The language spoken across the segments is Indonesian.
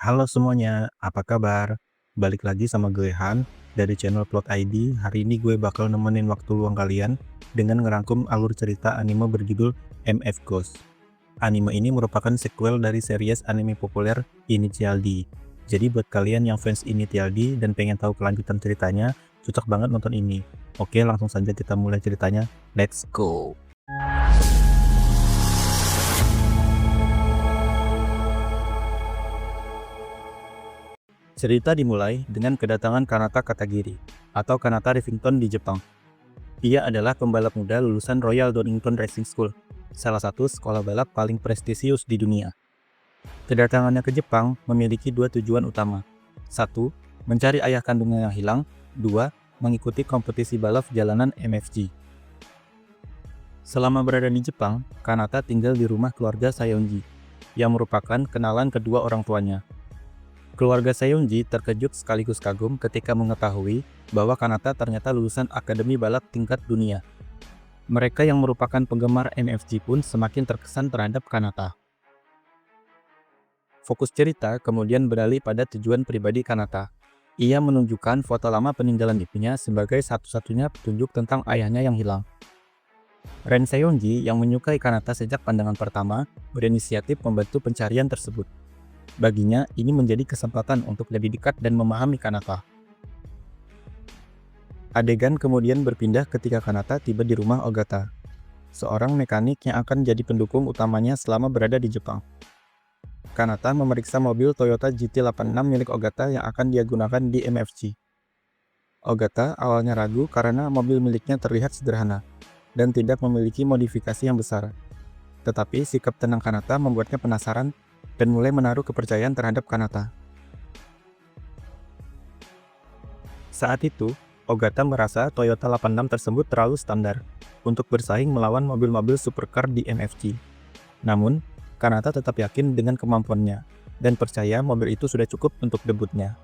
Halo semuanya, apa kabar? Balik lagi sama gue Han dari channel Plot ID. Hari ini gue bakal nemenin waktu luang kalian dengan ngerangkum alur cerita anime berjudul MF Ghost. Anime ini merupakan sequel dari series anime populer Initial D. Jadi buat kalian yang fans Initial D dan pengen tahu kelanjutan ceritanya, cocok banget nonton ini. Oke, langsung saja kita mulai ceritanya. Let's go! Cerita dimulai dengan kedatangan Kanata Katagiri, atau Kanata Rivington di Jepang. Ia adalah pembalap muda lulusan Royal Donington Racing School, salah satu sekolah balap paling prestisius di dunia. Kedatangannya ke Jepang memiliki dua tujuan utama. 1. Mencari ayah kandungnya yang hilang. 2. Mengikuti kompetisi balap jalanan MFG. Selama berada di Jepang, Kanata tinggal di rumah keluarga Sayonji, yang merupakan kenalan kedua orang tuanya. Keluarga Seonji terkejut sekaligus kagum ketika mengetahui bahwa Kanata ternyata lulusan Akademi Balap tingkat dunia. Mereka yang merupakan penggemar MFG pun semakin terkesan terhadap Kanata. Fokus cerita kemudian beralih pada tujuan pribadi Kanata. Ia menunjukkan foto lama peninggalan ibunya sebagai satu-satunya petunjuk tentang ayahnya yang hilang. Ren Seonji yang menyukai Kanata sejak pandangan pertama berinisiatif membantu pencarian tersebut. Baginya, ini menjadi kesempatan untuk lebih dekat dan memahami Kanata. Adegan kemudian berpindah ketika Kanata tiba di rumah Ogata, seorang mekanik yang akan jadi pendukung utamanya selama berada di Jepang. Kanata memeriksa mobil Toyota GT86 milik Ogata yang akan dia gunakan di MFG. Ogata awalnya ragu karena mobil miliknya terlihat sederhana dan tidak memiliki modifikasi yang besar. Tetapi sikap tenang Kanata membuatnya penasaran dan mulai menaruh kepercayaan terhadap Kanata. Saat itu, Ogata merasa Toyota 86 tersebut terlalu standar untuk bersaing melawan mobil-mobil supercar di MFG. Namun, Kanata tetap yakin dengan kemampuannya dan percaya mobil itu sudah cukup untuk debutnya.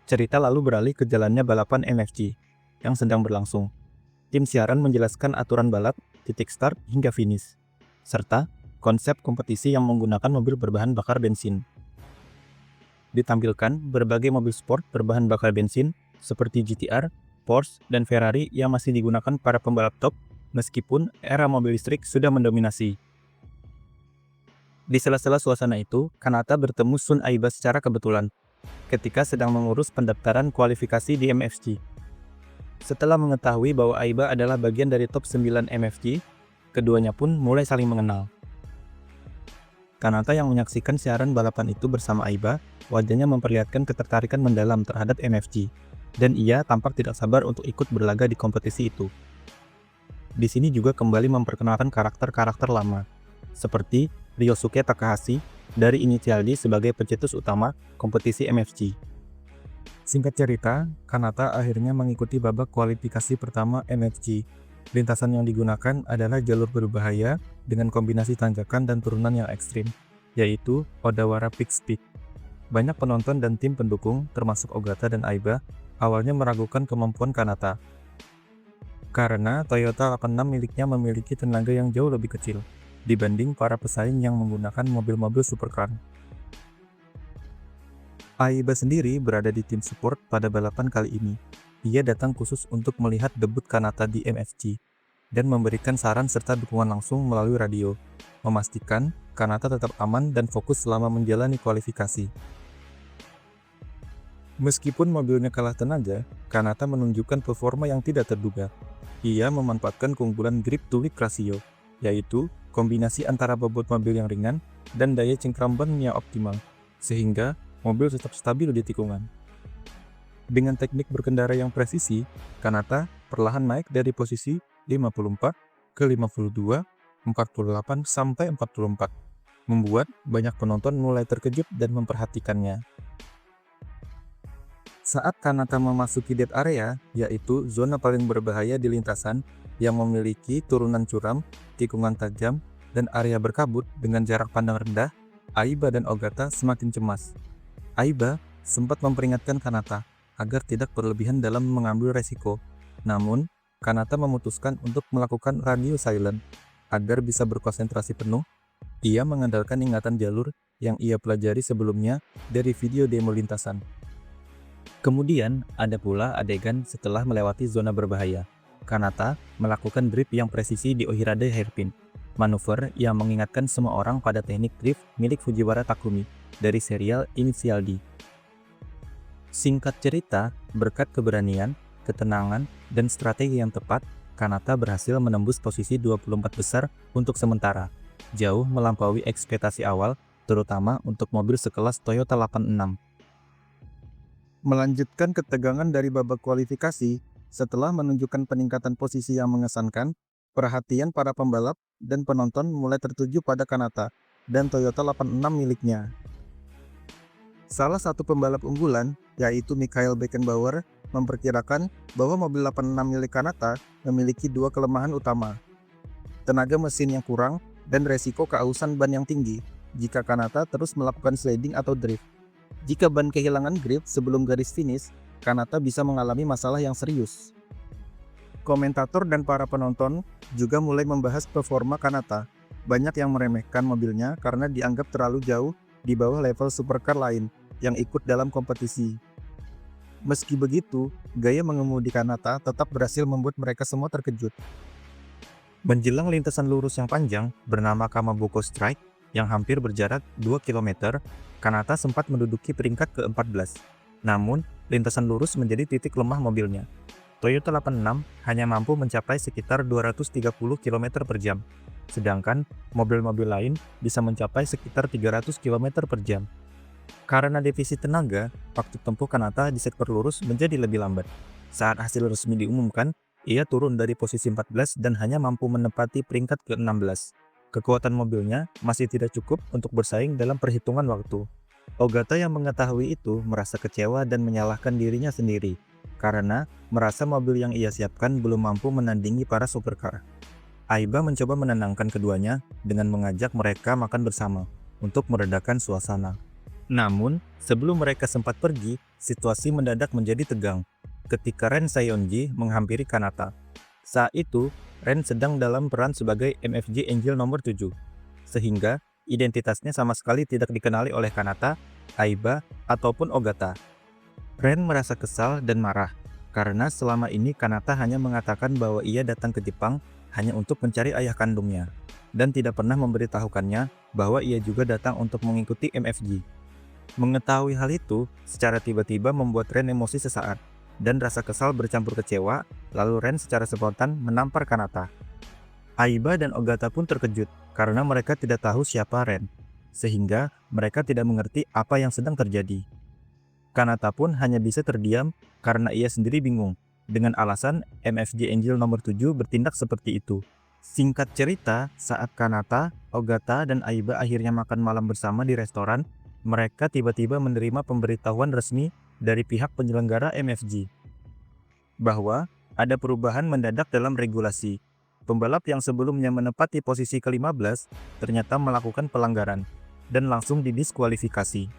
Cerita lalu beralih ke jalannya balapan MFG yang sedang berlangsung. Tim siaran menjelaskan aturan balap, titik start hingga finish, serta konsep kompetisi yang menggunakan mobil berbahan bakar bensin. Ditampilkan berbagai mobil sport berbahan bakar bensin seperti GTR, Porsche, dan Ferrari yang masih digunakan para pembalap top meskipun era mobil listrik sudah mendominasi. Di sela-sela suasana itu, Kanata bertemu Sun Aiba secara kebetulan ketika sedang mengurus pendaftaran kualifikasi di MFG. Setelah mengetahui bahwa Aiba adalah bagian dari top 9 MFG, keduanya pun mulai saling mengenal. Kanata yang menyaksikan siaran balapan itu bersama Aiba, wajahnya memperlihatkan ketertarikan mendalam terhadap MFG, dan ia tampak tidak sabar untuk ikut berlaga di kompetisi itu. Di sini juga kembali memperkenalkan karakter-karakter lama, seperti Ryosuke Takahashi dari Initial D sebagai pencetus utama kompetisi MFG. Singkat cerita, Kanata akhirnya mengikuti babak kualifikasi pertama MFG. Lintasan yang digunakan adalah jalur berbahaya dengan kombinasi tanjakan dan turunan yang ekstrim, yaitu Odawara Peaks Peak. Banyak penonton dan tim pendukung, termasuk Ogata dan Aiba, awalnya meragukan kemampuan Kanata. Karena Toyota 86 miliknya memiliki tenaga yang jauh lebih kecil dibanding para pesaing yang menggunakan mobil-mobil supercar. Aiba sendiri berada di tim support pada balapan kali ini. Ia datang khusus untuk melihat debut Kanata di MFG dan memberikan saran serta dukungan langsung melalui radio, memastikan Kanata tetap aman dan fokus selama menjalani kualifikasi. Meskipun mobilnya kalah tenaga, Kanata menunjukkan performa yang tidak terduga. Ia memanfaatkan keunggulan grip to weight ratio, yaitu kombinasi antara bobot mobil yang ringan dan daya cengkram ban yang optimal, sehingga mobil tetap stabil di tikungan. Dengan teknik berkendara yang presisi, Kanata perlahan naik dari posisi 54 ke 52, 48 sampai 44, membuat banyak penonton mulai terkejut dan memperhatikannya. Saat Kanata memasuki dead area, yaitu zona paling berbahaya di lintasan yang memiliki turunan curam, tikungan tajam, dan area berkabut dengan jarak pandang rendah, Aiba dan Ogata semakin cemas. Aiba sempat memperingatkan Kanata agar tidak berlebihan dalam mengambil resiko. Namun, Kanata memutuskan untuk melakukan radio silent. Agar bisa berkonsentrasi penuh, ia mengandalkan ingatan jalur yang ia pelajari sebelumnya dari video demo lintasan. Kemudian, ada pula adegan setelah melewati zona berbahaya. Kanata melakukan drift yang presisi di Ohirade Hairpin, manuver yang mengingatkan semua orang pada teknik drift milik Fujiwara Takumi dari serial Initial D. Singkat cerita, berkat keberanian, ketenangan, dan strategi yang tepat, Kanata berhasil menembus posisi 24 besar untuk sementara, jauh melampaui ekspektasi awal, terutama untuk mobil sekelas Toyota 86. Melanjutkan ketegangan dari babak kualifikasi, setelah menunjukkan peningkatan posisi yang mengesankan, perhatian para pembalap dan penonton mulai tertuju pada Kanata dan Toyota 86 miliknya. Salah satu pembalap unggulan, yaitu Michael Beckenbauer, memperkirakan bahwa mobil 86 milik Kanata memiliki dua kelemahan utama: tenaga mesin yang kurang dan resiko keausan ban yang tinggi jika Kanata terus melakukan sliding atau drift. Jika ban kehilangan grip sebelum garis finish, Kanata bisa mengalami masalah yang serius. Komentator dan para penonton juga mulai membahas performa Kanata. Banyak yang meremehkan mobilnya karena dianggap terlalu jauh di bawah level supercar lain yang ikut dalam kompetisi. Meski begitu, gaya mengemudi Kanata tetap berhasil membuat mereka semua terkejut. Menjelang lintasan lurus yang panjang bernama Kamaboko Strike yang hampir berjarak 2 km, Kanata sempat menduduki peringkat ke-14. Namun, lintasan lurus menjadi titik lemah mobilnya. Toyota 86 hanya mampu mencapai sekitar 230 km per jam, sedangkan mobil-mobil lain bisa mencapai sekitar 300 km per jam. Karena defisit tenaga, waktu tempuh Kanata di sektor lurus menjadi lebih lambat. Saat hasil resmi diumumkan, ia turun dari posisi 14 dan hanya mampu menempati peringkat ke-16. Kekuatan mobilnya masih tidak cukup untuk bersaing dalam perhitungan waktu. Ogata yang mengetahui itu merasa kecewa dan menyalahkan dirinya sendiri, karena merasa mobil yang ia siapkan belum mampu menandingi para supercar. Aiba mencoba menenangkan keduanya dengan mengajak mereka makan bersama untuk meredakan suasana. Namun, sebelum mereka sempat pergi, situasi mendadak menjadi tegang ketika Ren Saionji menghampiri Kanata. Saat itu, Ren sedang dalam peran sebagai MFG Angel nomor 7, sehingga identitasnya sama sekali tidak dikenali oleh Kanata, Aiba, ataupun Ogata. Ren merasa kesal dan marah, karena selama ini Kanata hanya mengatakan bahwa ia datang ke Jepang hanya untuk mencari ayah kandungnya, dan tidak pernah memberitahukannya bahwa ia juga datang untuk mengikuti MFG. Mengetahui hal itu, secara tiba-tiba membuat Ren emosi sesaat, dan rasa kesal bercampur kecewa, lalu Ren secara spontan menampar Kanata. Aiba dan Ogata pun terkejut karena mereka tidak tahu siapa Ren, sehingga mereka tidak mengerti apa yang sedang terjadi. Kanata pun hanya bisa terdiam karena ia sendiri bingung, dengan alasan MFG Angel nomor 7 bertindak seperti itu. Singkat cerita, saat Kanata, Ogata, dan Aiba akhirnya makan malam bersama di restoran, mereka tiba-tiba menerima pemberitahuan resmi dari pihak penyelenggara MFG bahwa ada perubahan mendadak dalam regulasi. Pembalap yang sebelumnya menempati posisi ke-15 ternyata melakukan pelanggaran dan langsung didiskualifikasi.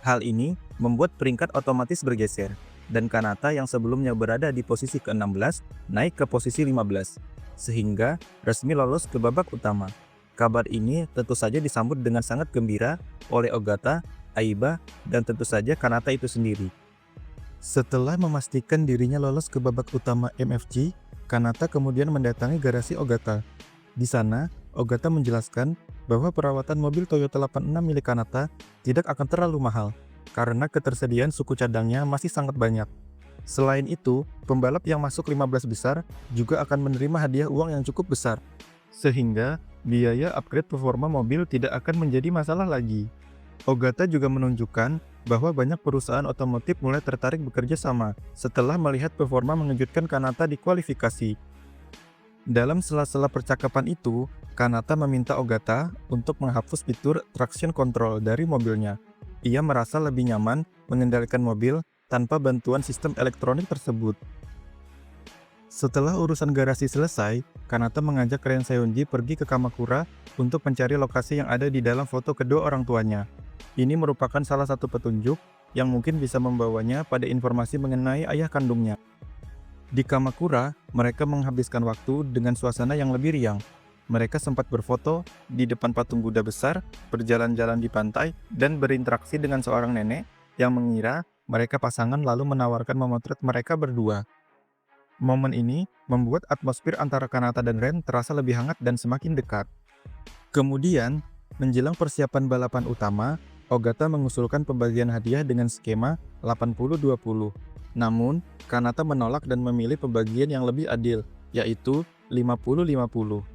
Hal ini membuat peringkat otomatis bergeser, dan Kanata yang sebelumnya berada di posisi ke-16 naik ke posisi 15, sehingga resmi lolos ke babak utama. Kabar ini tentu saja disambut dengan sangat gembira oleh Ogata, Aiba, dan tentu saja Kanata itu sendiri. Setelah memastikan dirinya lolos ke babak utama MFG, Kanata kemudian mendatangi garasi Ogata. Di sana, Ogata menjelaskan bahwa perawatan mobil Toyota 86 milik Kanata tidak akan terlalu mahal, karena ketersediaan suku cadangnya masih sangat banyak. Selain itu, pembalap yang masuk 15 besar juga akan menerima hadiah uang yang cukup besar, sehingga biaya upgrade performa mobil tidak akan menjadi masalah lagi. Ogata juga menunjukkan bahwa banyak perusahaan otomotif mulai tertarik bekerja sama setelah melihat performa mengejutkan Kanata di kualifikasi. Dalam sela-sela percakapan itu, Kanata meminta Ogata untuk menghapus fitur traction control dari mobilnya. Ia merasa lebih nyaman mengendalikan mobil tanpa bantuan sistem elektronik tersebut. Setelah urusan garasi selesai, Kanata mengajak Ren Saionji pergi ke Kamakura untuk mencari lokasi yang ada di dalam foto kedua orang tuanya. Ini merupakan salah satu petunjuk yang mungkin bisa membawanya pada informasi mengenai ayah kandungnya. Di Kamakura, mereka menghabiskan waktu dengan suasana yang lebih riang. Mereka sempat berfoto di depan patung Buddha besar, berjalan-jalan di pantai, dan berinteraksi dengan seorang nenek yang mengira mereka pasangan lalu menawarkan memotret mereka berdua. Momen ini membuat atmosfer antara Kanata dan Ren terasa lebih hangat dan semakin dekat. Kemudian, menjelang persiapan balapan utama, Ogata mengusulkan pembagian hadiah dengan skema 80-20. Namun, Kanata menolak dan memilih pembagian yang lebih adil, yaitu 50-50.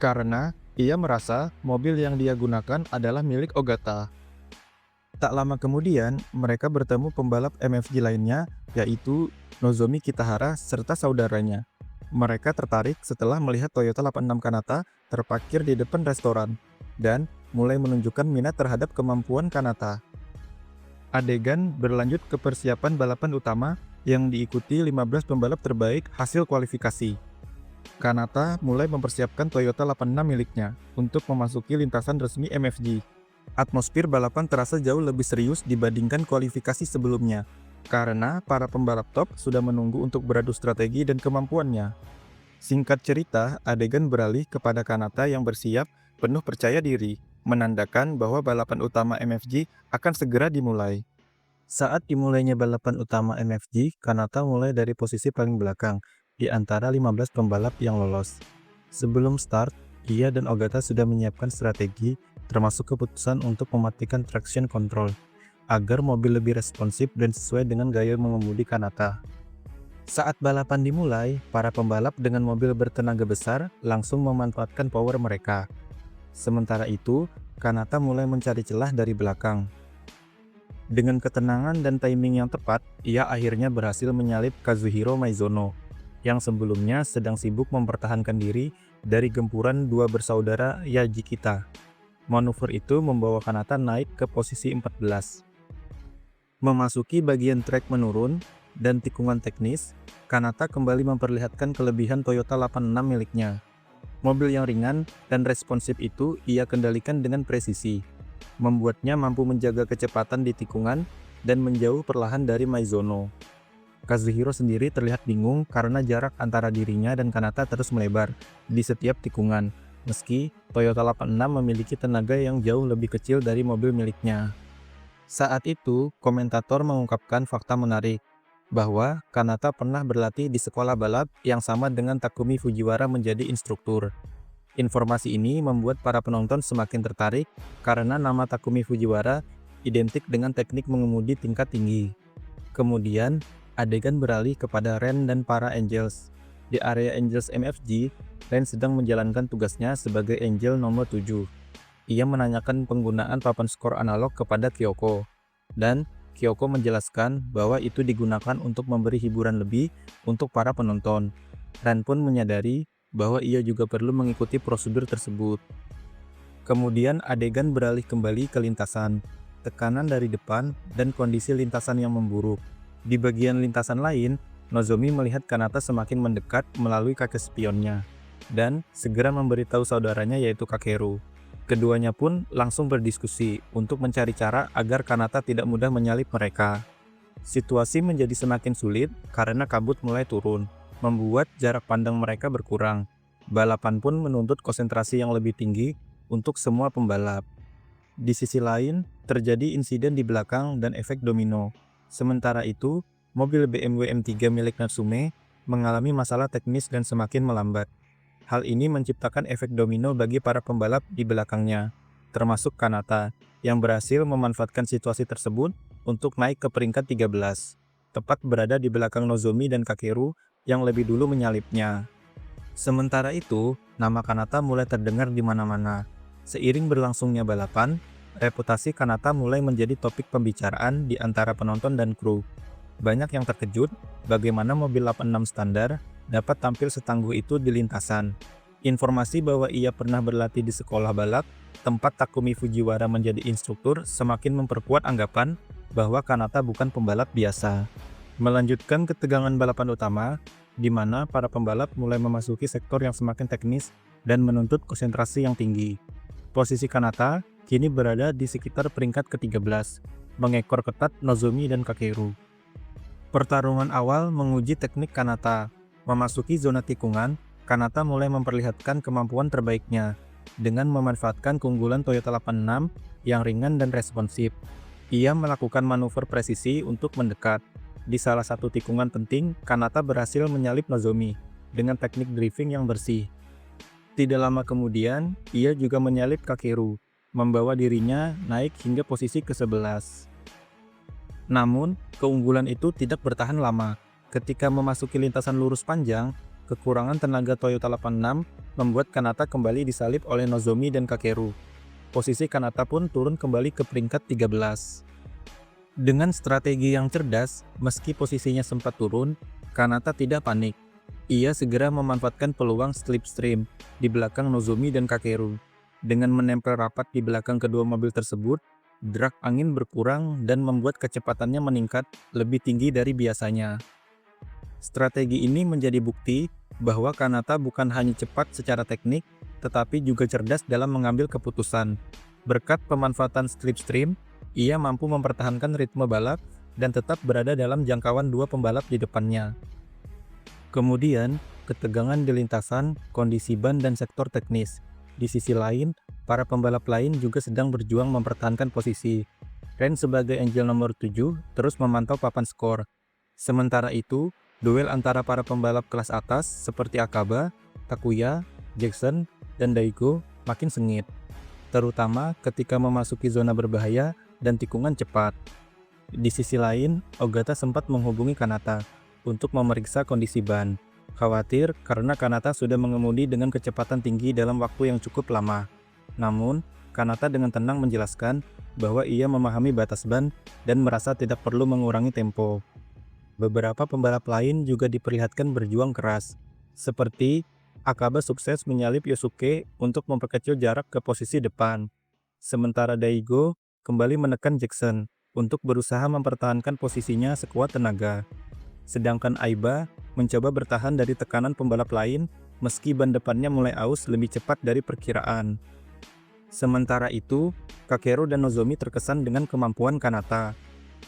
Karena ia merasa mobil yang dia gunakan adalah milik Ogata. Tak lama kemudian, mereka bertemu pembalap MFG lainnya, yaitu Nozomi Kitahara serta saudaranya. Mereka tertarik setelah melihat Toyota 86 Kanata terparkir di depan restoran, dan mulai menunjukkan minat terhadap kemampuan Kanata. Adegan berlanjut ke persiapan balapan utama yang diikuti 15 pembalap terbaik hasil kualifikasi. Kanata mulai mempersiapkan Toyota 86 miliknya untuk memasuki lintasan resmi MFG. Atmosfer balapan terasa jauh lebih serius dibandingkan kualifikasi sebelumnya, karena para pembalap top sudah menunggu untuk beradu strategi dan kemampuannya. Singkat cerita, adegan beralih kepada Kanata yang bersiap, penuh percaya diri, menandakan bahwa balapan utama MFG akan segera dimulai. Saat dimulainya balapan utama MFG, Kanata mulai dari posisi paling belakang, di antara 15 pembalap yang lolos. Sebelum start, ia dan Ogata sudah menyiapkan strategi, termasuk keputusan untuk mematikan traction control, agar mobil lebih responsif dan sesuai dengan gaya mengemudi Kanata. Saat balapan dimulai, para pembalap dengan mobil bertenaga besar langsung memanfaatkan power mereka. Sementara itu, Kanata mulai mencari celah dari belakang. Dengan ketenangan dan timing yang tepat, ia akhirnya berhasil menyalip Kazuhiro Maizono, yang sebelumnya sedang sibuk mempertahankan diri dari gempuran dua bersaudara Yajikita. Manuver itu membawa Kanata naik ke posisi 14. Memasuki bagian trek menurun dan tikungan teknis, Kanata kembali memperlihatkan kelebihan Toyota 86 miliknya. Mobil yang ringan dan responsif itu ia kendalikan dengan presisi, membuatnya mampu menjaga kecepatan di tikungan dan menjauh perlahan dari Maizono. Kazuhiro sendiri terlihat bingung karena jarak antara dirinya dan Kanata terus melebar di setiap tikungan, meski Toyota 86 memiliki tenaga yang jauh lebih kecil dari mobil miliknya. Saat itu, komentator mengungkapkan fakta menarik, bahwa Kanata pernah berlatih di sekolah balap yang sama dengan Takumi Fujiwara menjadi instruktur. Informasi ini membuat para penonton semakin tertarik karena nama Takumi Fujiwara identik dengan teknik mengemudi tingkat tinggi. Kemudian, adegan beralih kepada Ren dan para Angels. Di area Angels MFG, Ren sedang menjalankan tugasnya sebagai Angel nomor 7. Ia menanyakan penggunaan papan skor analog kepada Kyoko, dan Kyoko menjelaskan bahwa itu digunakan untuk memberi hiburan lebih untuk para penonton. Ren pun menyadari bahwa ia juga perlu mengikuti prosedur tersebut. Kemudian adegan beralih kembali ke lintasan, tekanan dari depan, dan kondisi lintasan yang memburuk. Di bagian lintasan lain, Nozomi melihat Kanata semakin mendekat melalui kakek spionnya, dan segera memberitahu saudaranya yaitu Kakeru. Keduanya pun langsung berdiskusi untuk mencari cara agar Kanata tidak mudah menyalip mereka. Situasi menjadi semakin sulit karena kabut mulai turun, membuat jarak pandang mereka berkurang. Balapan pun menuntut konsentrasi yang lebih tinggi untuk semua pembalap. Di sisi lain, terjadi insiden di belakang dan efek domino. Sementara itu, mobil BMW M3 milik Natsume mengalami masalah teknis dan semakin melambat. Hal ini menciptakan efek domino bagi para pembalap di belakangnya, termasuk Kanata, yang berhasil memanfaatkan situasi tersebut untuk naik ke peringkat 13, tepat berada di belakang Nozomi dan Kakeru yang lebih dulu menyalipnya. Sementara itu, nama Kanata mulai terdengar di mana-mana. Seiring berlangsungnya balapan, reputasi Kanata mulai menjadi topik pembicaraan di antara penonton dan kru. Banyak yang terkejut bagaimana mobil 86 standar dapat tampil setangguh itu di lintasan. Informasi bahwa ia pernah berlatih di sekolah balap, tempat Takumi Fujiwara menjadi instruktur, semakin memperkuat anggapan bahwa Kanata bukan pembalap biasa. Melanjutkan ketegangan balapan utama, di mana para pembalap mulai memasuki sektor yang semakin teknis dan menuntut konsentrasi yang tinggi. Posisi Kanata kini berada di sekitar peringkat ke-13, mengekor ketat Nozomi dan Kakeru. Pertarungan awal menguji teknik Kanata. Memasuki zona tikungan, Kanata mulai memperlihatkan kemampuan terbaiknya dengan memanfaatkan keunggulan Toyota 86 yang ringan dan responsif. Ia melakukan manuver presisi untuk mendekat. Di salah satu tikungan penting, Kanata berhasil menyalip Nozomi dengan teknik drifting yang bersih. Tidak lama kemudian, ia juga menyalip Kakeru, membawa dirinya naik hingga posisi ke-11. Namun, keunggulan itu tidak bertahan lama. Ketika memasuki lintasan lurus panjang, kekurangan tenaga Toyota 86 membuat Kanata kembali disalip oleh Nozomi dan Kakeru. Posisi Kanata pun turun kembali ke peringkat 13. Dengan strategi yang cerdas, meski posisinya sempat turun, Kanata tidak panik. Ia segera memanfaatkan peluang slipstream di belakang Nozomi dan Kakeru. Dengan menempel rapat di belakang kedua mobil tersebut, drag angin berkurang dan membuat kecepatannya meningkat lebih tinggi dari biasanya. Strategi ini menjadi bukti bahwa Kanata bukan hanya cepat secara teknik, tetapi juga cerdas dalam mengambil keputusan. Berkat pemanfaatan slipstream, ia mampu mempertahankan ritme balap dan tetap berada dalam jangkauan dua pembalap di depannya. Kemudian, ketegangan di lintasan, kondisi ban dan sektor teknis. Di sisi lain, para pembalap lain juga sedang berjuang mempertahankan posisi. Ren sebagai Angel nomor 7 terus memantau papan skor. Sementara itu, duel antara para pembalap kelas atas seperti Akaba, Takuya, Jackson, dan Daigo makin sengit. Terutama ketika memasuki zona berbahaya dan tikungan cepat. Di sisi lain, Ogata sempat menghubungi Kanata untuk memeriksa kondisi ban. Khawatir karena Kanata sudah mengemudi dengan kecepatan tinggi dalam waktu yang cukup lama. Namun, Kanata dengan tenang menjelaskan bahwa ia memahami batas ban dan merasa tidak perlu mengurangi tempo. Beberapa pembalap lain juga diperlihatkan berjuang keras, seperti Akaba sukses menyalip Yosuke untuk memperkecil jarak ke posisi depan. Sementara Daigo kembali menekan Jackson untuk berusaha mempertahankan posisinya sekuat tenaga. Sedangkan Aiba mencoba bertahan dari tekanan pembalap lain meski ban depannya mulai aus lebih cepat dari perkiraan. Sementara itu, Kakeru dan Nozomi terkesan dengan kemampuan Kanata.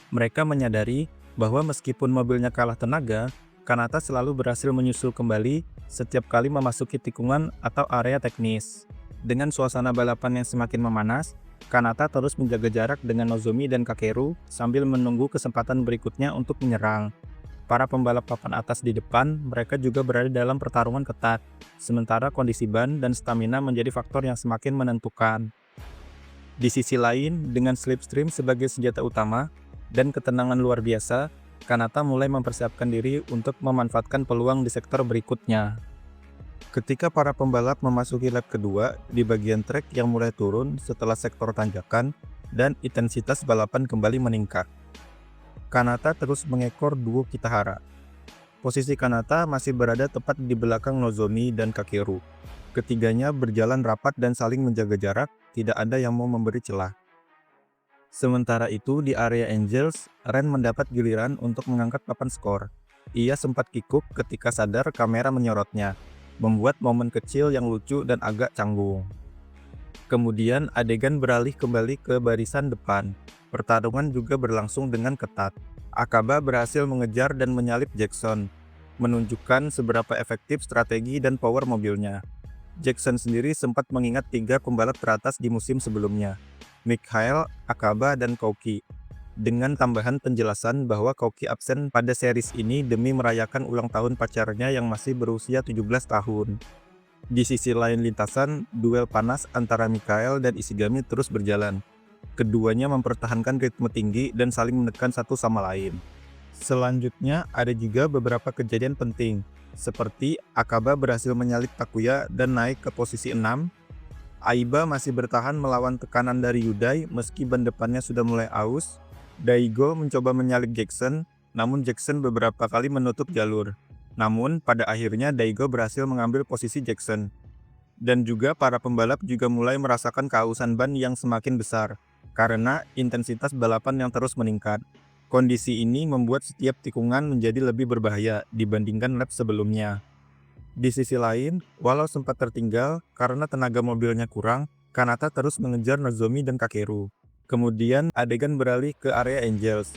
Mereka menyadari bahwa meskipun mobilnya kalah tenaga, Kanata selalu berhasil menyusul kembali setiap kali memasuki tikungan atau area teknis. Dengan suasana balapan yang semakin memanas, Kanata terus menjaga jarak dengan Nozomi dan Kakeru sambil menunggu kesempatan berikutnya untuk menyerang. Para pembalap papan atas di depan, mereka juga berada dalam pertarungan ketat, sementara kondisi ban dan stamina menjadi faktor yang semakin menentukan. Di sisi lain, dengan slipstream sebagai senjata utama dan ketenangan luar biasa, Kanata mulai mempersiapkan diri untuk memanfaatkan peluang di sektor berikutnya. Ketika para pembalap memasuki lap kedua di bagian trek yang mulai turun setelah sektor tanjakan dan intensitas balapan kembali meningkat, Kanata terus mengekor duo Kitahara. Posisi Kanata masih berada tepat di belakang Nozomi dan Kakeru. Ketiganya berjalan rapat dan saling menjaga jarak, tidak ada yang mau memberi celah. Sementara itu di area Angels, Ren mendapat giliran untuk mengangkat papan skor. Ia sempat kikuk ketika sadar kamera menyorotnya, membuat momen kecil yang lucu dan agak canggung. Kemudian adegan beralih kembali ke barisan depan. Pertarungan juga berlangsung dengan ketat. Akaba berhasil mengejar dan menyalip Jackson, menunjukkan seberapa efektif strategi dan power mobilnya. Jackson sendiri sempat mengingat 3 pembalap teratas di musim sebelumnya, Mikhail, Akaba, dan Kouki, dengan tambahan penjelasan bahwa Kouki absen pada series ini demi merayakan ulang tahun pacarnya yang masih berusia 17 tahun. Di sisi lain lintasan, duel panas antara Mikhail dan Ishigami terus berjalan. Keduanya mempertahankan ritme tinggi dan saling menekan satu sama lain. Selanjutnya, ada juga beberapa kejadian penting, seperti Akaba berhasil menyalip Takuya dan naik ke posisi 6. Aiba masih bertahan melawan tekanan dari Yudai meski ban depannya sudah mulai aus. Daigo mencoba menyalip Jackson, namun Jackson beberapa kali menutup jalur. Namun, pada akhirnya Daigo berhasil mengambil posisi Jackson. Dan juga para pembalap juga mulai merasakan kehausan ban yang semakin besar, karena intensitas balapan yang terus meningkat. Kondisi ini membuat setiap tikungan menjadi lebih berbahaya dibandingkan lap sebelumnya. Di sisi lain, walau sempat tertinggal karena tenaga mobilnya kurang, Kanata terus mengejar Nozomi dan Kakeru. Kemudian adegan beralih ke area Angels.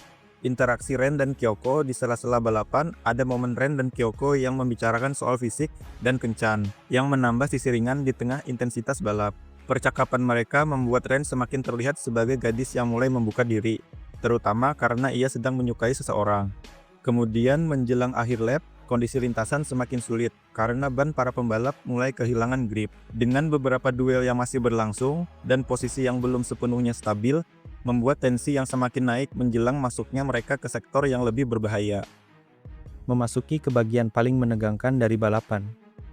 Interaksi Ren dan Kyoko di sela-sela balapan, ada momen Ren dan Kyoko yang membicarakan soal fisik dan kencan, yang menambah sisi ringan di tengah intensitas balap. Percakapan mereka membuat Ren semakin terlihat sebagai gadis yang mulai membuka diri, terutama karena ia sedang menyukai seseorang. Kemudian menjelang akhir lap, kondisi lintasan semakin sulit, karena ban para pembalap mulai kehilangan grip. Dengan beberapa duel yang masih berlangsung, dan posisi yang belum sepenuhnya stabil, membuat tensi yang semakin naik menjelang masuknya mereka ke sektor yang lebih berbahaya. Memasuki ke bagian paling menegangkan dari balapan.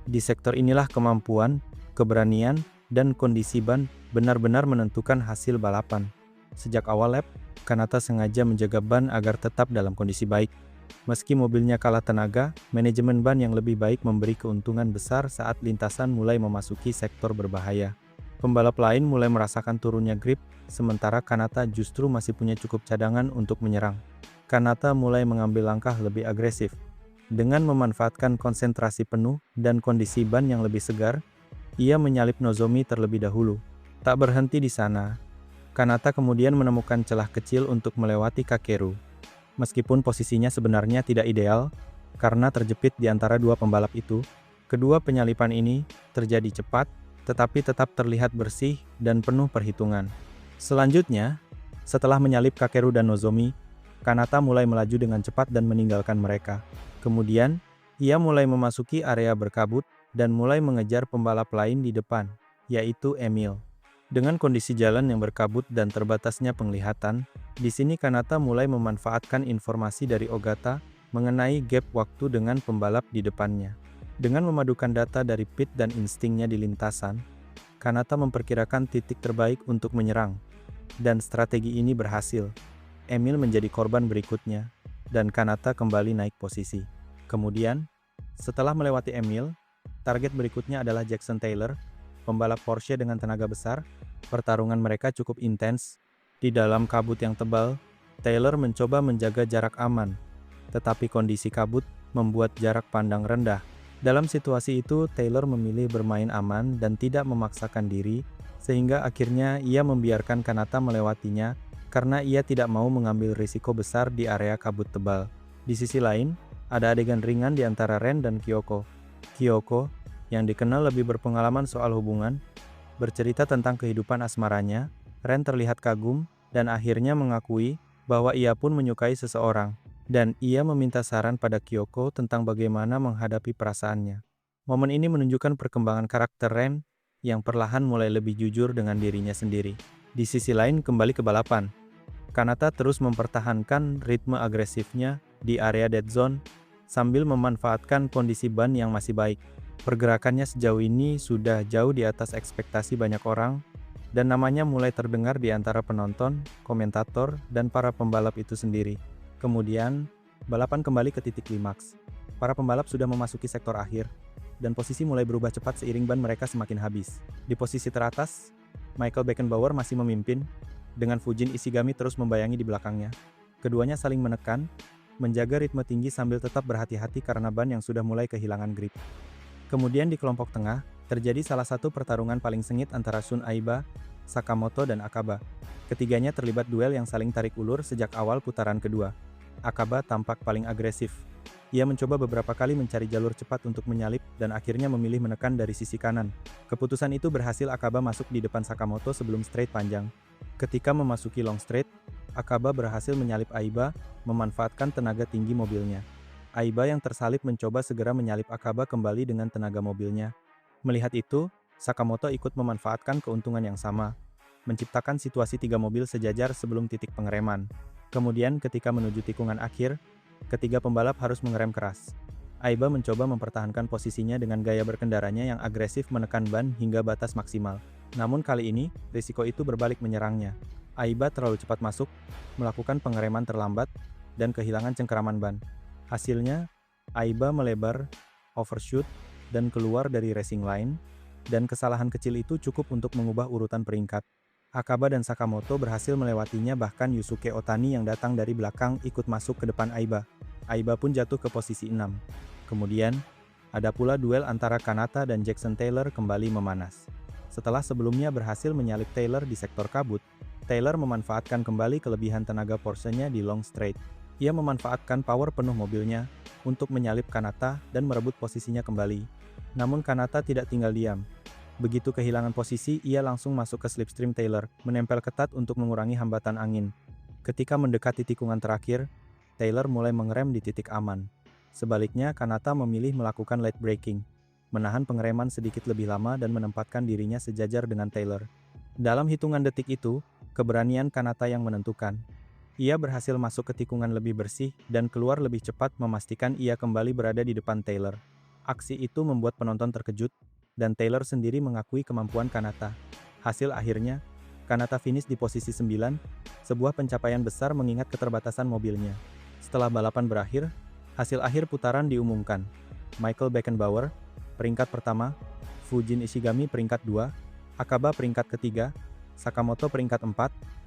Di sektor inilah kemampuan, keberanian, dan kondisi ban benar-benar menentukan hasil balapan. Sejak awal lap, Kanata sengaja menjaga ban agar tetap dalam kondisi baik. Meski mobilnya kalah tenaga, manajemen ban yang lebih baik memberi keuntungan besar saat lintasan mulai memasuki sektor berbahaya. Pembalap lain mulai merasakan turunnya grip, sementara Kanata justru masih punya cukup cadangan untuk menyerang. Kanata mulai mengambil langkah lebih agresif. Dengan memanfaatkan konsentrasi penuh dan kondisi ban yang lebih segar, ia menyalip Nozomi terlebih dahulu. Tak berhenti di sana, Kanata kemudian menemukan celah kecil untuk melewati Kakeru. Meskipun posisinya sebenarnya tidak ideal, karena terjepit di antara dua pembalap itu, kedua penyalipan ini terjadi cepat, tetapi tetap terlihat bersih dan penuh perhitungan. Selanjutnya, setelah menyalip Kakeru dan Nozomi, Kanata mulai melaju dengan cepat dan meninggalkan mereka. Kemudian, ia mulai memasuki area berkabut dan mulai mengejar pembalap lain di depan, yaitu Emil. Dengan kondisi jalan yang berkabut dan terbatasnya penglihatan, di sini Kanata mulai memanfaatkan informasi dari Ogata mengenai gap waktu dengan pembalap di depannya. Dengan memadukan data dari pit dan instingnya di lintasan, Kanata memperkirakan titik terbaik untuk menyerang. Dan strategi ini berhasil. Emil menjadi korban berikutnya, dan Kanata kembali naik posisi. Kemudian, setelah melewati Emil, target berikutnya adalah Jackson Taylor, pembalap Porsche dengan tenaga besar. Pertarungan mereka cukup intens. Di dalam kabut yang tebal, Taylor mencoba menjaga jarak aman, tetapi kondisi kabut membuat jarak pandang rendah. Dalam situasi itu, Taylor memilih bermain aman dan tidak memaksakan diri, sehingga akhirnya ia membiarkan Kanata melewatinya karena ia tidak mau mengambil risiko besar di area kabut tebal. Di sisi lain, ada adegan ringan di antara Ren dan Kyoko. Kyoko, yang dikenal lebih berpengalaman soal hubungan, bercerita tentang kehidupan asmaranya. Ren terlihat kagum, dan akhirnya mengakui bahwa ia pun menyukai seseorang. Dan ia meminta saran pada Kyoko tentang bagaimana menghadapi perasaannya. Momen ini menunjukkan perkembangan karakter Ren, yang perlahan mulai lebih jujur dengan dirinya sendiri. Di sisi lain, kembali ke balapan. Kanata terus mempertahankan ritme agresifnya di area dead zone, sambil memanfaatkan kondisi ban yang masih baik. Pergerakannya sejauh ini sudah jauh di atas ekspektasi banyak orang, dan namanya mulai terdengar di antara penonton, komentator, dan para pembalap itu sendiri. Kemudian, balapan kembali ke titik klimaks. Para pembalap sudah memasuki sektor akhir, dan posisi mulai berubah cepat seiring ban mereka semakin habis. Di posisi teratas, Michael Beckenbauer masih memimpin, dengan Fujin Ishigami terus membayangi di belakangnya. Keduanya saling menekan, menjaga ritme tinggi sambil tetap berhati-hati karena ban yang sudah mulai kehilangan grip. Kemudian di kelompok tengah, terjadi salah satu pertarungan paling sengit antara Shun Aiba, Sakamoto, dan Akaba. Ketiganya terlibat duel yang saling tarik ulur sejak awal putaran kedua. Akaba tampak paling agresif. Ia mencoba beberapa kali mencari jalur cepat untuk menyalip dan akhirnya memilih menekan dari sisi kanan. Keputusan itu berhasil Akaba masuk di depan Sakamoto sebelum straight panjang. Ketika memasuki long straight, Akaba berhasil menyalip Aiba, memanfaatkan tenaga tinggi mobilnya. Aiba yang tersalip mencoba segera menyalip Akaba kembali dengan tenaga mobilnya. Melihat itu, Sakamoto ikut memanfaatkan keuntungan yang sama, menciptakan situasi tiga mobil sejajar sebelum titik pengereman. Kemudian ketika menuju tikungan akhir, ketiga pembalap harus mengerem keras. Aiba mencoba mempertahankan posisinya dengan gaya berkendaranya yang agresif menekan ban hingga batas maksimal. Namun kali ini, risiko itu berbalik menyerangnya. Aiba terlalu cepat masuk, melakukan pengereman terlambat, dan kehilangan cengkeraman ban. Hasilnya, Aiba melebar, overshoot, dan keluar dari racing line, dan kesalahan kecil itu cukup untuk mengubah urutan peringkat. Akaba dan Sakamoto berhasil melewatinya, bahkan Yusuke Otani yang datang dari belakang ikut masuk ke depan Aiba. Aiba pun jatuh ke posisi 6. Kemudian, ada pula duel antara Kanata dan Jackson Taylor kembali memanas. Setelah sebelumnya berhasil menyalip Taylor di sektor kabut, Taylor memanfaatkan kembali kelebihan tenaga Porsche-nya di long straight. Ia memanfaatkan power penuh mobilnya untuk menyalip Kanata dan merebut posisinya kembali. Namun Kanata tidak tinggal diam. Begitu kehilangan posisi, ia langsung masuk ke slipstream Taylor, menempel ketat untuk mengurangi hambatan angin. Ketika mendekati tikungan terakhir, Taylor mulai mengerem di titik aman. Sebaliknya, Kanata memilih melakukan late braking, menahan pengereman sedikit lebih lama dan menempatkan dirinya sejajar dengan Taylor. Dalam hitungan detik itu, keberanian Kanata yang menentukan. Ia berhasil masuk ke tikungan lebih bersih dan keluar lebih cepat, memastikan ia kembali berada di depan Taylor. Aksi itu membuat penonton terkejut, dan Taylor sendiri mengakui kemampuan Kanata. Hasil akhirnya, Kanata finish di posisi 9, sebuah pencapaian besar mengingat keterbatasan mobilnya. Setelah balapan berakhir, hasil akhir putaran diumumkan. Michael Beckenbauer, peringkat pertama, Fujin Ishigami peringkat 2, Akaba peringkat ketiga, Sakamoto peringkat 4,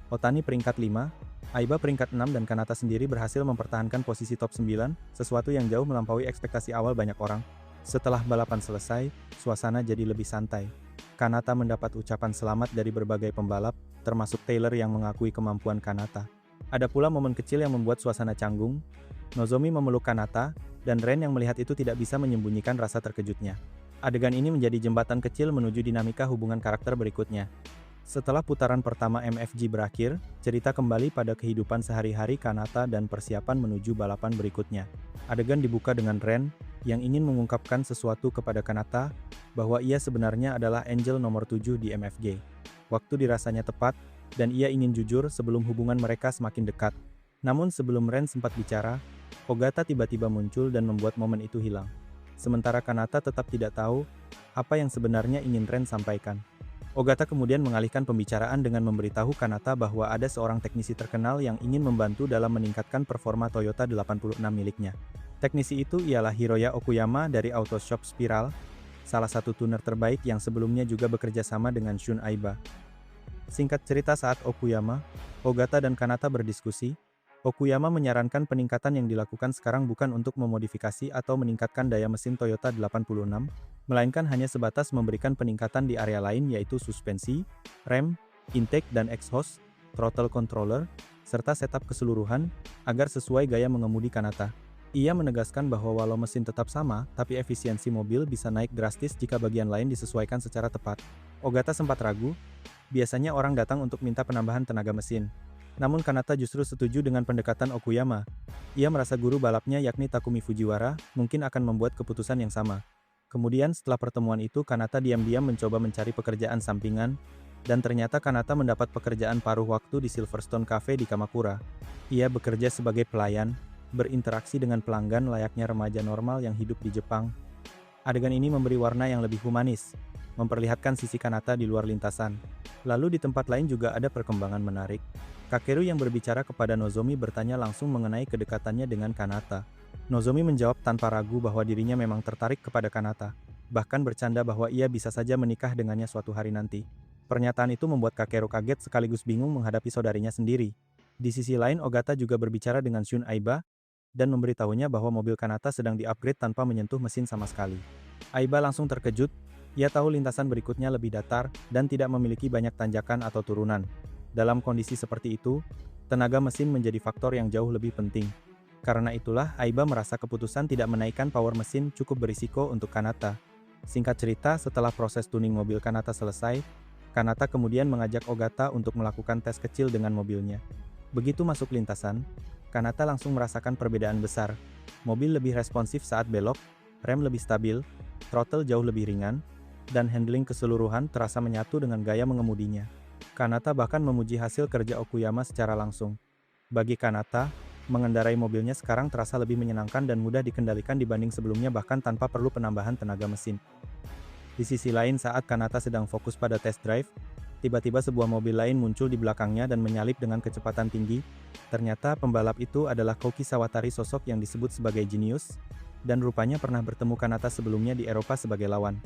Otani peringkat 5, Aiba peringkat 6 dan Kanata sendiri berhasil mempertahankan posisi top 9, sesuatu yang jauh melampaui ekspektasi awal banyak orang. Setelah balapan selesai, suasana jadi lebih santai. Kanata mendapat ucapan selamat dari berbagai pembalap, termasuk Taylor yang mengakui kemampuan Kanata. Ada pula momen kecil yang membuat suasana canggung. Nozomi memeluk Kanata, dan Ren yang melihat itu tidak bisa menyembunyikan rasa terkejutnya. Adegan ini menjadi jembatan kecil menuju dinamika hubungan karakter berikutnya. Setelah putaran pertama MFG berakhir, cerita kembali pada kehidupan sehari-hari Kanata dan persiapan menuju balapan berikutnya. Adegan dibuka dengan Ren, yang ingin mengungkapkan sesuatu kepada Kanata, bahwa ia sebenarnya adalah Angel nomor 7 di MFG. Waktu dirasanya tepat, dan ia ingin jujur sebelum hubungan mereka semakin dekat. Namun sebelum Ren sempat bicara, Ogata tiba-tiba muncul dan membuat momen itu hilang. Sementara Kanata tetap tidak tahu, apa yang sebenarnya ingin Ren sampaikan. Ogata kemudian mengalihkan pembicaraan dengan memberitahu Kanata bahwa ada seorang teknisi terkenal yang ingin membantu dalam meningkatkan performa Toyota 86 miliknya. Teknisi itu ialah Hiroya Okuyama dari Autoshop Spiral, salah satu tuner terbaik yang sebelumnya juga bekerja sama dengan Shun Aiba. Singkat cerita, saat Okuyama, Ogata dan Kanata berdiskusi, Okuyama menyarankan peningkatan yang dilakukan sekarang bukan untuk memodifikasi atau meningkatkan daya mesin Toyota 86, melainkan hanya sebatas memberikan peningkatan di area lain, yaitu suspensi, rem, intake dan exhaust, throttle controller, serta setup keseluruhan, agar sesuai gaya mengemudi Kanata. Ia menegaskan bahwa walau mesin tetap sama, tapi efisiensi mobil bisa naik drastis jika bagian lain disesuaikan secara tepat. Ogata sempat ragu, biasanya orang datang untuk minta penambahan tenaga mesin. Namun Kanata justru setuju dengan pendekatan Okuyama. Ia merasa guru balapnya yakni Takumi Fujiwara, mungkin akan membuat keputusan yang sama. Kemudian setelah pertemuan itu Kanata diam-diam mencoba mencari pekerjaan sampingan, dan ternyata Kanata mendapat pekerjaan paruh waktu di Silverstone Cafe di Kamakura. Ia bekerja sebagai pelayan, berinteraksi dengan pelanggan layaknya remaja normal yang hidup di Jepang. Adegan ini memberi warna yang lebih humanis, memperlihatkan sisi Kanata di luar lintasan. Lalu di tempat lain juga ada perkembangan menarik. Kakeru yang berbicara kepada Nozomi bertanya langsung mengenai kedekatannya dengan Kanata. Nozomi menjawab tanpa ragu bahwa dirinya memang tertarik kepada Kanata, bahkan bercanda bahwa ia bisa saja menikah dengannya suatu hari nanti. Pernyataan itu membuat Kakeru kaget sekaligus bingung menghadapi saudarinya sendiri. Di sisi lain, Ogata juga berbicara dengan Shun Aiba, dan memberitahunya bahwa mobil Kanata sedang di-upgrade tanpa menyentuh mesin sama sekali. Aiba langsung terkejut, ia tahu lintasan berikutnya lebih datar, dan tidak memiliki banyak tanjakan atau turunan. Dalam kondisi seperti itu, tenaga mesin menjadi faktor yang jauh lebih penting. Karena itulah, Aiba merasa keputusan tidak menaikkan power mesin cukup berisiko untuk Kanata. Singkat cerita, setelah proses tuning mobil Kanata selesai, Kanata kemudian mengajak Ogata untuk melakukan tes kecil dengan mobilnya. Begitu masuk lintasan, Kanata langsung merasakan perbedaan besar. Mobil lebih responsif saat belok, rem lebih stabil, throttle jauh lebih ringan, dan handling keseluruhan terasa menyatu dengan gaya mengemudinya. Kanata bahkan memuji hasil kerja Okuyama secara langsung. Bagi Kanata, mengendarai mobilnya sekarang terasa lebih menyenangkan dan mudah dikendalikan dibanding sebelumnya, bahkan tanpa perlu penambahan tenaga mesin. Di sisi lain, saat Kanata sedang fokus pada test drive, tiba-tiba sebuah mobil lain muncul di belakangnya dan menyalip dengan kecepatan tinggi. Ternyata pembalap itu adalah Koki Sawatari, sosok yang disebut sebagai jenius, dan rupanya pernah bertemu Kanata sebelumnya di Eropa sebagai lawan.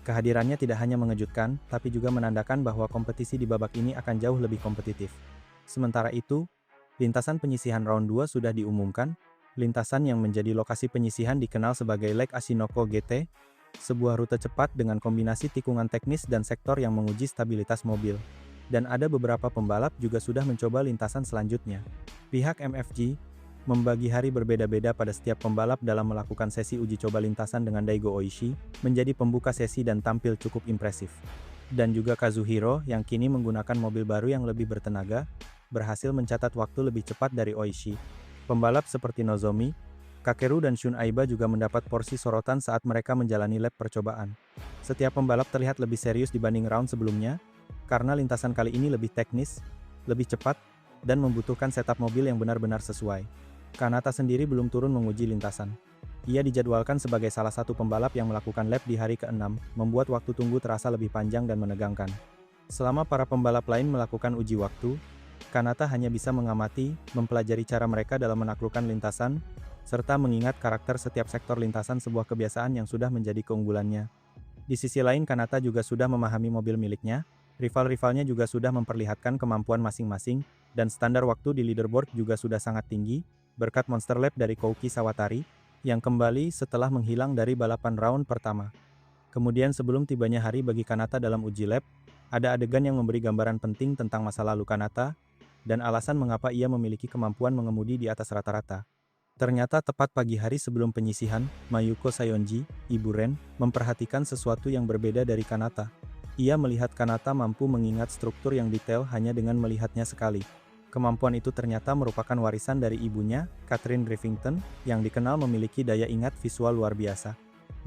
Kehadirannya tidak hanya mengejutkan, tapi juga menandakan bahwa kompetisi di babak ini akan jauh lebih kompetitif. Sementara itu, lintasan penyisihan round 2 sudah diumumkan. Lintasan yang menjadi lokasi penyisihan dikenal sebagai Lake Ashinoko GT, sebuah rute cepat dengan kombinasi tikungan teknis dan sektor yang menguji stabilitas mobil. dan ada beberapa pembalap juga sudah mencoba lintasan selanjutnya. Pihak MFG membagi hari berbeda-beda pada setiap pembalap dalam melakukan sesi uji coba lintasan dengan Daigo Oishi, menjadi pembuka sesi dan tampil cukup impresif. Dan juga Kazuhiro, yang kini menggunakan mobil baru yang lebih bertenaga, berhasil mencatat waktu lebih cepat dari Oishi. Pembalap seperti Nozomi, Kakeru dan Shun Aiba juga mendapat porsi sorotan saat mereka menjalani lap percobaan. Setiap pembalap terlihat lebih serius dibanding round sebelumnya, karena lintasan kali ini lebih teknis, lebih cepat, dan membutuhkan setup mobil yang benar-benar sesuai. Kanata sendiri belum turun menguji lintasan. Ia dijadwalkan sebagai salah satu pembalap yang melakukan lap di hari ke-6, membuat waktu tunggu terasa lebih panjang dan menegangkan. Selama para pembalap lain melakukan uji waktu, Kanata hanya bisa mengamati, mempelajari cara mereka dalam menaklukkan lintasan, serta mengingat karakter setiap sektor lintasan, sebuah kebiasaan yang sudah menjadi keunggulannya. Di sisi lain, Kanata juga sudah memahami mobil miliknya, rival-rivalnya juga sudah memperlihatkan kemampuan masing-masing, dan standar waktu di leaderboard juga sudah sangat tinggi, berkat Monster Lap dari Kouki Sawatari, yang kembali setelah menghilang dari balapan round pertama. Kemudian sebelum tibanya hari bagi Kanata dalam uji lap, ada adegan yang memberi gambaran penting tentang masa lalu Kanata, dan alasan mengapa ia memiliki kemampuan mengemudi di atas rata-rata. Ternyata tepat pagi hari sebelum penyisihan, Mayuko Sayonji, ibu Ren, memperhatikan sesuatu yang berbeda dari Kanata. Ia melihat Kanata mampu mengingat struktur yang detail hanya dengan melihatnya sekali. Kemampuan itu ternyata merupakan warisan dari ibunya, Catherine Rivington, yang dikenal memiliki daya ingat visual luar biasa.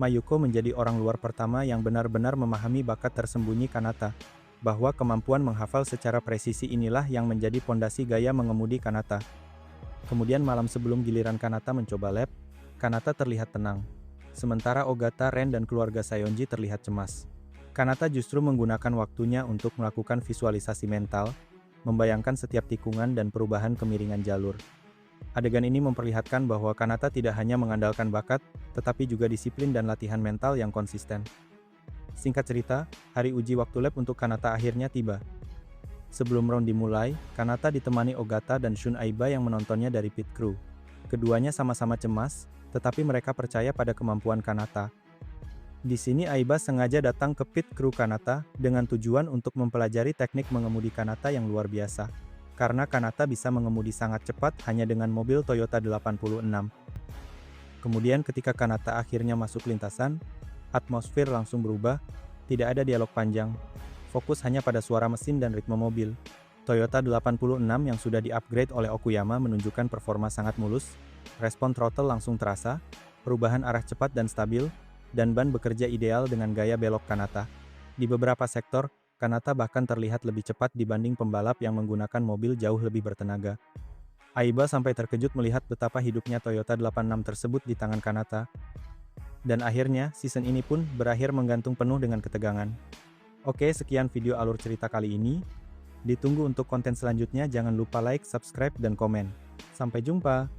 Mayuko menjadi orang luar pertama yang benar-benar memahami bakat tersembunyi Kanata, bahwa kemampuan menghafal secara presisi inilah yang menjadi pondasi gaya mengemudi Kanata. Kemudian malam sebelum giliran Kanata mencoba lap, Kanata terlihat tenang. Sementara Ogata, Ren dan keluarga Sayonji terlihat cemas. Kanata justru menggunakan waktunya untuk melakukan visualisasi mental, membayangkan setiap tikungan dan perubahan kemiringan jalur. Adegan ini memperlihatkan bahwa Kanata tidak hanya mengandalkan bakat, tetapi juga disiplin dan latihan mental yang konsisten. Singkat cerita, hari uji waktu lap untuk Kanata akhirnya tiba. Sebelum round dimulai, Kanata ditemani Ogata dan Shun Aiba yang menontonnya dari pit crew. Keduanya sama-sama cemas, tetapi mereka percaya pada kemampuan Kanata. Di sini Aiba sengaja datang ke pit crew Kanata, dengan tujuan untuk mempelajari teknik mengemudi Kanata yang luar biasa. Karena Kanata bisa mengemudi sangat cepat hanya dengan mobil Toyota 86. Kemudian ketika Kanata akhirnya masuk lintasan, atmosfer langsung berubah, tidak ada dialog panjang, fokus hanya pada suara mesin dan ritme mobil. Toyota 86 yang sudah di-upgrade oleh Okuyama menunjukkan performa sangat mulus, respon throttle langsung terasa, perubahan arah cepat dan stabil, dan ban bekerja ideal dengan gaya belok Kanata. Di beberapa sektor, Kanata bahkan terlihat lebih cepat dibanding pembalap yang menggunakan mobil jauh lebih bertenaga. Aiba sampai terkejut melihat betapa hidupnya Toyota 86 tersebut di tangan Kanata. Dan akhirnya, season ini pun berakhir menggantung penuh dengan ketegangan. Oke, sekian video alur cerita kali ini. Ditunggu untuk konten selanjutnya, jangan lupa like, subscribe, dan komen. Sampai jumpa!